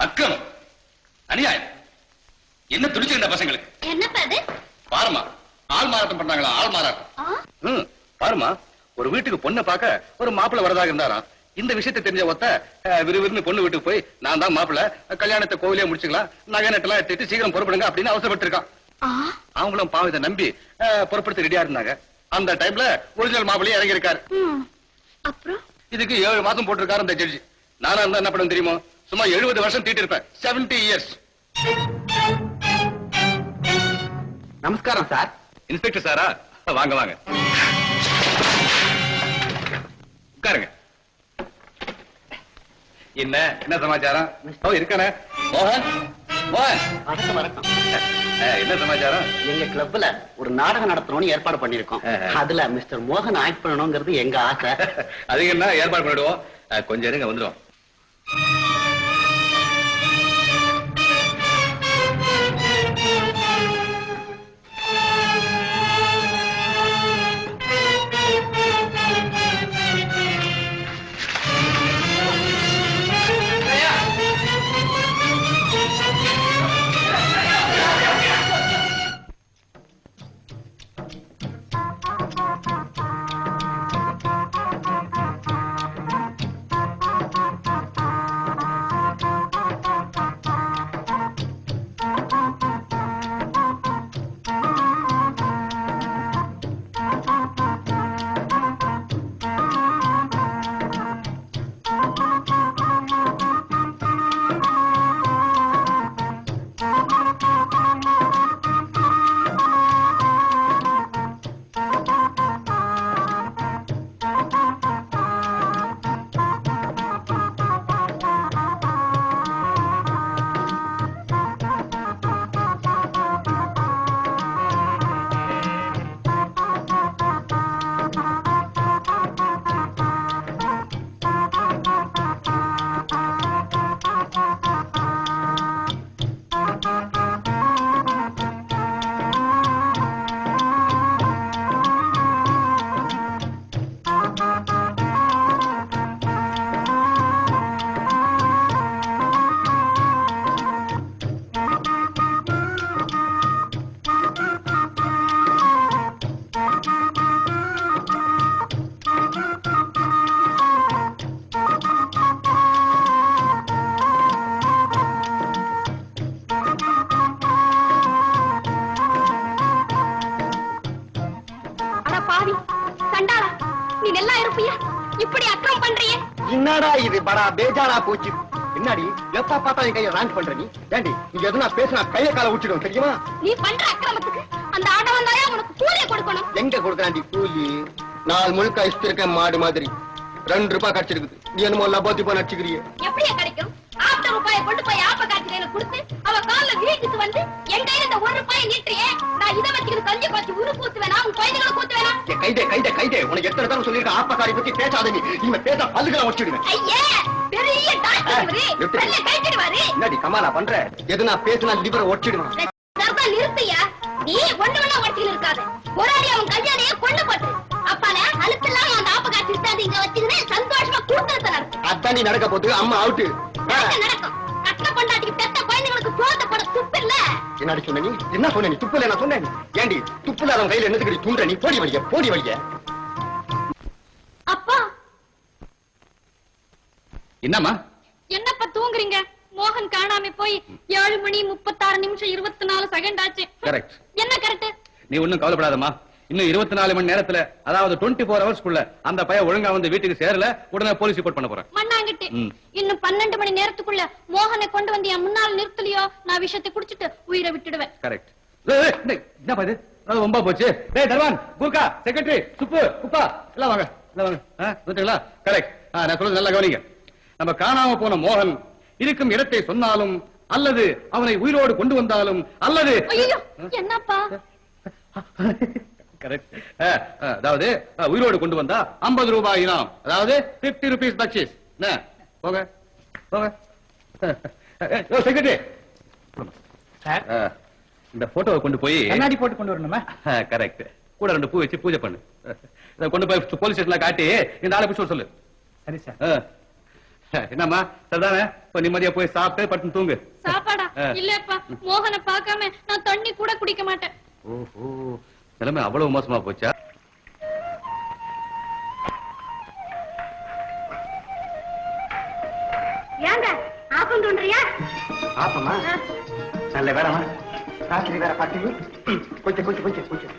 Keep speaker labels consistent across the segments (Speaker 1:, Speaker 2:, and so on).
Speaker 1: அக்கிரமம், அநியாயம். என்ன துடிச்சுக்கிட்ட பசங்களுக்கு?
Speaker 2: என்னப்பா அது?
Speaker 1: பாருமா, ஆள் மாறாட்டம் பண்றாங்களா? ஆள் மாறாட்டம். பாருமா, ஒரு வீட்டுக்கு பொண்ணை பார்க்க ஒரு மாப்பிள்ளை வரதாக இருந்தாராம். இந்த விஷயத்தை தெரிஞ்ச ஒத்த விறுவிறுன்னு பொண்ணு வீட்டுக்கு போய், நான் தான் மாப்பிள்ளை, கல்யாணத்தை கோவிலே முடிச்சுக்கலாம், நகை நட்டெல்லாம் எடுத்துட்டு சீக்கிரம் புறப்படுங்க அப்படின்னு அவசரப்பட்டு இருக்கான். அவங்களும் பாவம் இதை நம்பி புறப்படுத்த ரெடியா இருந்தாங்க. அந்த டைம்ல ஒரிஜினல் மாப்பிள்ளையே இறங்கி இருக்காரு.
Speaker 2: அப்புறம்
Speaker 1: இதுக்கு 7 மாசம் போட்டிருக்காரு அந்த ஜட்ஜி. நானா இருந்தா என்ன பண்ணும் தெரியுமோ? சும்மா 70 வருஷம் தீட்டு இருப்பேன். 70 years.
Speaker 3: நமஸ்காரம் சார்.
Speaker 1: இன்ஸ்பெக்டர் சாரா? வாங்க வாங்க, உட்காருங்க. என்ன சமாச்சாரம்? இருக்கானே மோகன். மோகன்,
Speaker 3: வணக்கம் வணக்கம்.
Speaker 1: என்ன சமாச்சாரம்?
Speaker 3: எங்க கிளப்ல ஒரு நாடகம் நடத்தணும்னு ஏற்பாடு பண்ணிருக்கோம். அதுல மிஸ்டர் மோகன் ஆக்ட் பண்ணணுங்கிறது எங்க ஆசை.
Speaker 1: அதுக்கு என்ன ஏற்பாடு பண்ணிடுவோம். கொஞ்சம் இருங்க, வந்துடும்.
Speaker 3: என்னடா இது படா பேஜாரா போச்சு. என்னடி எப்ப பார்த்தா என் கையை ராங்க் பண்ற நீ? ஏண்டி இங்க எதுனா பேசினா கைய கால உச்சிடும் தெரியுமா?
Speaker 2: நீ பண்ற அக்கிரமத்துக்கு அந்த ஆடவன் தானே உனக்கு கூலி கொடுக்கணும்.
Speaker 3: எங்க கொடுக்கறாண்டி கூலி? நாள் முழுக்க இஷ்டிருக்க மாடு மாதிரி 2 ரூபாய் கிடைச்சிருக்குது. நீ என்னமோ லபோத்தி போய் நடிச்சுக்கிறிய.
Speaker 2: எப்படியா கிடைக்கும்? ஆப்ட ரூபாயை கொண்டு போய் ஆப்ப காட்சியில கொடுத்து அவ கால்ல வீட்டுக்கு வந்து என் கையில இந்த 1 ரூபாயை நீட்டியே, நான் இதை வச்சுக்கிட்டு கஞ்சி காய்ச்சி உரு கூத்துவேனா, உன் குழந்தைகளை கூத்துவேனா?
Speaker 3: கைதே கைதே கைதே, உனக்கு எத்தனை தடவை சொல்லிருக்க ஆப்பக்காரி பத்தி பேசாத. நீ இனிமே பேச பல்லுகளை வச்சிடுவேன்.
Speaker 2: ஐயே, பெரிய டாக்டர் இவரு, பல்ல கைட்டிடுவாரு.
Speaker 3: என்னடி கமாலா பண்ற? எதுனா பேசினா லிவரை ஒச்சிடுவான்.
Speaker 2: சர்தா நிறுத்தியா, நீ ஒண்ணு ஒட்டிக்கிட்டு இருக்காத. போராடி அவன் கல்யாணையே கொண்டு போட்டு அப்பால அழுத்தெல்லாம் அந்த ஆப்ப காட்சி இருக்காது இங்க வச்சுக்கிட்டு சந்தோஷமா கூட்டத்தை நடக்கும்.
Speaker 3: அதான் நீ நடக்க போது அம்மா அவுட்டு
Speaker 2: நடக்கும். கட்ட பொண்டாட்டிக்கு பெத்த குழந்தைங்களுக்கு சோத்த போட துப்பு இல்ல.
Speaker 3: என்னடி சொன்ன நீ? என்ன சொன்ன நீ? துப்புல நான் சொன்னேன். ஏண்டி துப்புல அவன் கையில என்னத்துக்கு தூண்ட நீ? போடி வழிய போடி வழிய.
Speaker 2: அப்பா
Speaker 1: என்னம்மா?
Speaker 2: என்னப்பா தூங்குறீங்க? மோகன் காணாம போய் 7 மணி 36 நிமிஷம் 24 செகண்ட் ஆச்சு.
Speaker 1: கரெக்ட்.
Speaker 2: என்ன கரெக்ட்?
Speaker 1: நீ ஒண்ணும் கவலைப்படாதம்மா. இன்னும் 24 மணி நேரத்துல, அதாவது 24 ஹவர்ஸ்க்குள்ள அந்த பையன் ஒழுங்கா வந்து வீட்டுக்கு சேரல, உடனே போலீஸ் ரிப்போர்ட் பண்ண போறேன்.
Speaker 2: மண்ணாங்கிட்டு இன்னும் 12 மணி நேரத்துக்குள்ள மோகனை கொண்டு வந்து என் முன்னால நிறுத்தலையோ, நான் விஷத்தை குடிச்சிட்டு உயிரை விட்டுடுவேன்.
Speaker 1: கரெக்ட். என்ன பாது? அது ரொம்ப போச்சு. டேய் தர்வான், குர்கா, செக்ரட்டரி, சுப்பு, குப்பா எல்லாம் வாங்க. எல்லாம் வாங்க. வந்துட்டீங்களா? கரெக்ட். நான் சொல்றது நல்லா கவனிங்க. நம்ம காணாம போன மோகன் இருக்கும் இடத்தை சொன்னாலும், அல்லது அவனை உயிரோடு கொண்டு வந்தாலும், அல்லது
Speaker 2: என்னப்பா
Speaker 1: கரெக்ட், அதாவது உயிரோடு கொண்டு வந்தா 50 ரூபாய் இனாம், அதாவது 50 rupees பக்ஷிஸ். போங்க போங்க. செக்ரட்டரி, இந்த போட்டோவை கொண்டு போய்
Speaker 3: கண்ணாடி போட்டு கொண்டு வரணுமா?
Speaker 1: கரெக்ட். கூட 2 பூ வச்சு பூஜை பண்ணு. கொண்டு போய் போலீஸ் ஸ்டேஷன்ல காட்டி இந்த ஆளை பிடிச்சு சொல்லு.
Speaker 3: சரி சார்.
Speaker 1: என்னம்மா சரிதானே? இப்ப நிம்மதியா போய் சாப்பிட்டு பட்டு தூங்கு.
Speaker 2: சாப்பாடா? இல்லப்பா, மோகனை பார்க்காம நான் தண்ணி கூட குடிக்க மாட்டேன்.
Speaker 1: ஓஹோ, நிலைமை அவ்வளவு மோசமா போச்சா?
Speaker 2: ஏங்க ஆப்பம் தோன்றியா?
Speaker 3: ஆப்பமா? நல்ல வேறமா, ராத்திரி வேற பட்டினி. கொஞ்சம் கொஞ்சம் கொஞ்சம் கொஞ்சம்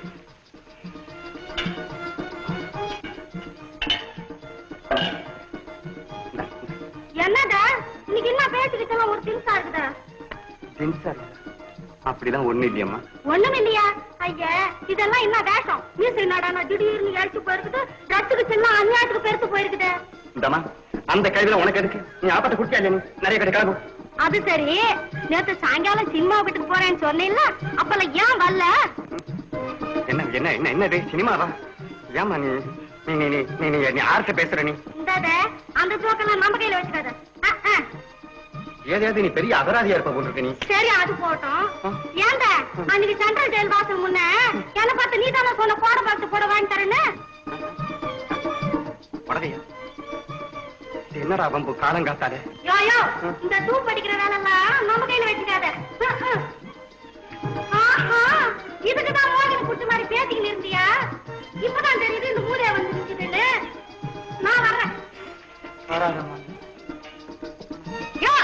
Speaker 2: என்னடா இன்னைக்கு என்ன பேசிக்கிட்டு ஒரு திங்ஸா இருக்குதா?
Speaker 3: அப்படிதான் ஒண்ணு இல்லையம்மா.
Speaker 2: ஒண்ணும் இல்லையா? ஐயா, இதெல்லாம் என்ன வேஷம்? மீசை நாடானா திடீர்னு எழுச்சி போயிருக்குது, ரத்துக்கு சின்ன அநியாயத்துக்கு பெருத்து போயிருக்குது.
Speaker 3: இந்தம்மா, அந்த கைதுல உனக்கு எதுக்கு? நீ ஆப்பத்தை குடிச்சா இல்லையா? நீ நிறைய கடை கிளம்பு.
Speaker 2: அது சரி, நேத்து சாயங்காலம் சினிமா வீட்டுக்கு போறேன்னு சொன்னீங்களா, அப்பெல்லாம் ஏன் வரல?
Speaker 3: என்ன என்ன என்ன என்னது சினிமாவா? ஏமா நீ நீ நீ நீ நீ நீ ஆர்ட்ட பேசுற? நீ
Speaker 2: இந்தாத அந்த ஜோக்கெல்லாம் நம்ம கையில வச்சுக்காத.
Speaker 3: ஏதாவது நீ பெரிய அபராதியா இருப்ப போட்டிருக்க நீ.
Speaker 2: சரி, அது போட்டோம். ஏங்க அன்னைக்கு சென்ட்ரல் ஜெயில் வாசல் முன்ன என்ன பார்த்து நீ தானே சொன்ன போட பார்த்து போட வாங்கி தரேன்னு?
Speaker 3: படவையா? என்னடா வம்பு காலங்காத்தாலே?
Speaker 2: யோயோ, இந்த டூ படிக்கிற வேலைலாம் நம்ம கையில வச்சுக்காத. இதுக்குதான் மோகன் குட்டி மாதிரி பேசிக்கிட்டு இருந்தியா? இப்பதான் தெரியுது இந்த ஊரே வந்து நிக்குதுன்னு. நான் வர்றேன். யோ,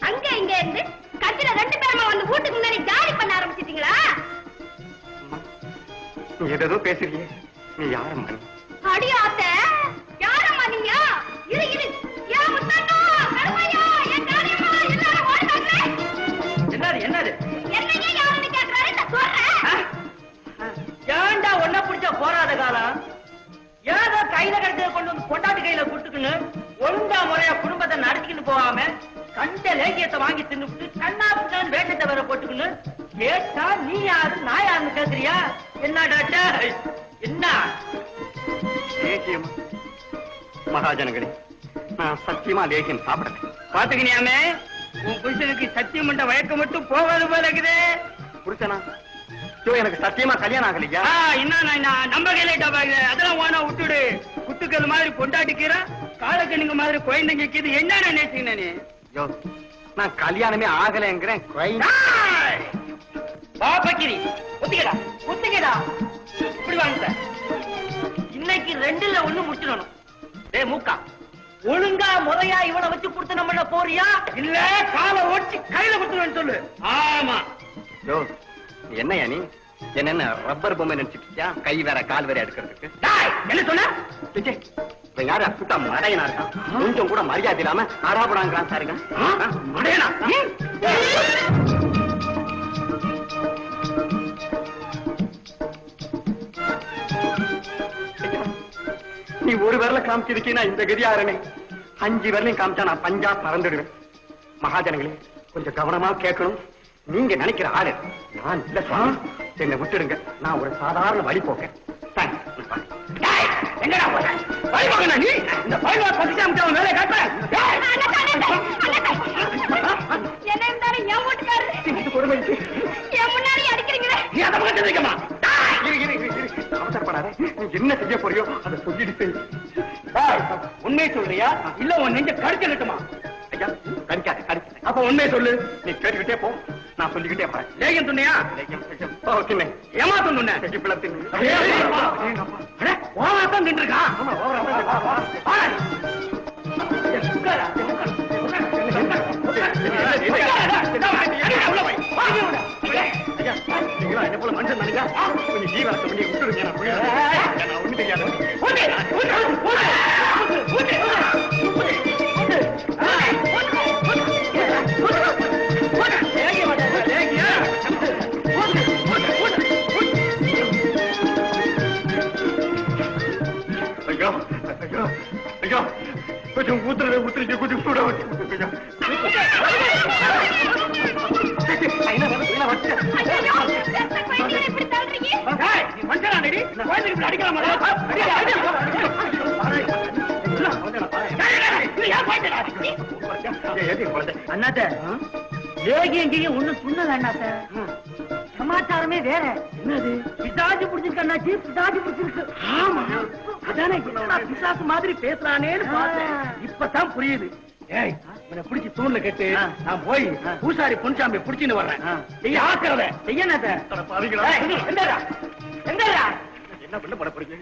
Speaker 2: அங்க இங்க இருந்து கட்சியில 2 பேருமா வந்து வீட்டுக்கு முன்னாடி ஜாலி பண்ண ஆரம்பிச்சிட்டீங்களா?
Speaker 3: நீ ஏதோ பேசுறியே, நீ யாரம்மா?
Speaker 2: அடியாத்த, யாரம்மா நீங்க? இரு இரு, ஏன் முத்தாண்டோ, கருமையா, என் காரியமா, எல்லாரும் ஓடுறாங்களே.
Speaker 4: என்னது என்னது?
Speaker 2: என்னையே யாருன்னு கேட்கறாரு, நான் சொல்றேன்.
Speaker 4: ஏன்டா ஒன்ன பிடிச்ச போராத காலம்? ஏதோ கையில கிடைச்சத கொண்டு வந்து பொண்டாட்டி கையில குடுத்துக்குன்னு ஒழுங்கா முறையா குடும்பத்தை நடத்திக்கிட்டு போகாம கண்ட லேகியத்தை வாங்கி தின்னுட்டு கண்ணாப்புதான் வேட்டத்தை வேற போட்டுக்குன்னு கேட்டா நீ யாரு நான் யாருன்னு கேக்குறியா? என்ன டாக்டர் என்ன
Speaker 3: லேகியம்? மகாஜனங்களே, நான் சத்தியமா லேகியம் சாப்பிடுறேன்.
Speaker 4: பாத்துக்கினியாமே, உன் புருஷனுக்கு சத்தியம் பண்ண வழக்கம் மட்டும் போகாது போல இருக்குது.
Speaker 3: புருஷனா? எனக்கு சத்தியமா கல்யாணம் ஆகலையா?
Speaker 4: என்ன நம்ம கையில அதெல்லாம் வானா விட்டுடு. குத்துக்கள் மாதிரி பொண்டாட்டிக்கிற காலக்கண்ணுங்க மாதிரி குழந்தைங்க கீது என்ன நினைச்சீங்க நீ?
Speaker 3: யோ, நான் கல்யாணமே ஆகலைங்கிறேன்.
Speaker 4: பாப்பக்கிரி ஒத்துக்கடா ஒத்துக்கடா. இப்படி வாங்க, இன்னைக்கு 2ல 1 முடிச்சிடணும். டேய் மூக்கா, ஒழுங்கா முறையா இவனை வச்சு கொடுத்து நம்ம போறியா இல்ல காலை ஓட்டி கையில கொடுத்துருவேன்னு சொல்லு. ஆமா.
Speaker 3: யோ, என்னையா நீ என்ன ரப்பர் பொம்மை நினைச்சிட்டியா? கை வேற கால் வேற எடுக்கிறதுக்கு.
Speaker 4: என்ன சொன்ன?
Speaker 3: யாரு சுத்தா மடையனா இருக்கான்? கொஞ்சம் கூட மரியாதை இல்லாம ஆடாபடாங்கிறான் சாருங்க.
Speaker 4: மடையனா?
Speaker 3: நீ ஒரு விரல காமிச்சிருக்கீனா இந்த கதியாரனே 5 விரலையும் காமிச்சா நான் பஞ்சா பறந்துடுவேன். மகாஜனங்களே, கொஞ்சம் கவனமா கேட்கணும். நீங்க நினைக்கிற ஆளு நான் இல்ல சாமி. என்னை விட்டுடுங்க, நான் ஒரு சாதாரண வழி போக்கேன்.
Speaker 4: எங்கடா போற? வழி போக்கணும் நீ? இந்த பையனை பத்திச்சாம வேலை காட்டுறேன்.
Speaker 2: என்ன இருந்தாலும் என் வீட்டுக்காரரு என் முன்னாடி அடிக்கிறீங்களே.
Speaker 4: நீ அதை பக்கத்துல இருக்கமா?
Speaker 3: அவசரப்படாத, நீ என்ன செய்ய போறியோ அதை சொல்லிட்டு.
Speaker 4: உண்மையை சொல்றியா இல்ல உன் நெஞ்ச கடிச்சு நிட்டுமா?
Speaker 3: ஐயா, கடிக்காத கடிக்க.
Speaker 4: அப்ப உண்மையை சொல்லு.
Speaker 3: நீ கேட்டுக்கிட்டே போ, நான் சொல்லிக்கிட்டே போறேன்.
Speaker 4: லேகியம் துண்ணியா? ஏமா துண்ணு? ஓவராத்தான் தின்றுக்கா?
Speaker 3: என்ன போல மனுஷன் நினைச்சா கொஞ்சம் ஜீவனத்தை பண்ணி விட்டுருங்க. நான் ஒண்ணு தெரியாது. ஐயோ ஐயோ ஐயோ, கொஞ்சம் ஊத்துறீங்க, கொஞ்சம் சூட வச்சு ஊத்துங்க.
Speaker 4: அண்ணாத்த லேகியம் ஒண்ணு சொன்னது அண்ணாத்த. சமாச்சாரமே வேற. என்னது? பிசாஜி பிடிச்சிருக்கு அண்ணாச்சி, பிசாஜி பிடிச்சிருக்கு. ஆமா,
Speaker 3: அதானே என்னடா பிசாசு மாதிரி பேசுறானேன்னு பார்த்தேன். இப்பதான் புரியுது. ஏய், இவனை பிடிச்சி தூண்ல கட்டு. நான் போய் பூசாரி பொன்சாமி பிடிச்சின்னு வர்றேன். செய்ய ஆக்கிறத செய்ய என்ன பண்ண போறீங்க?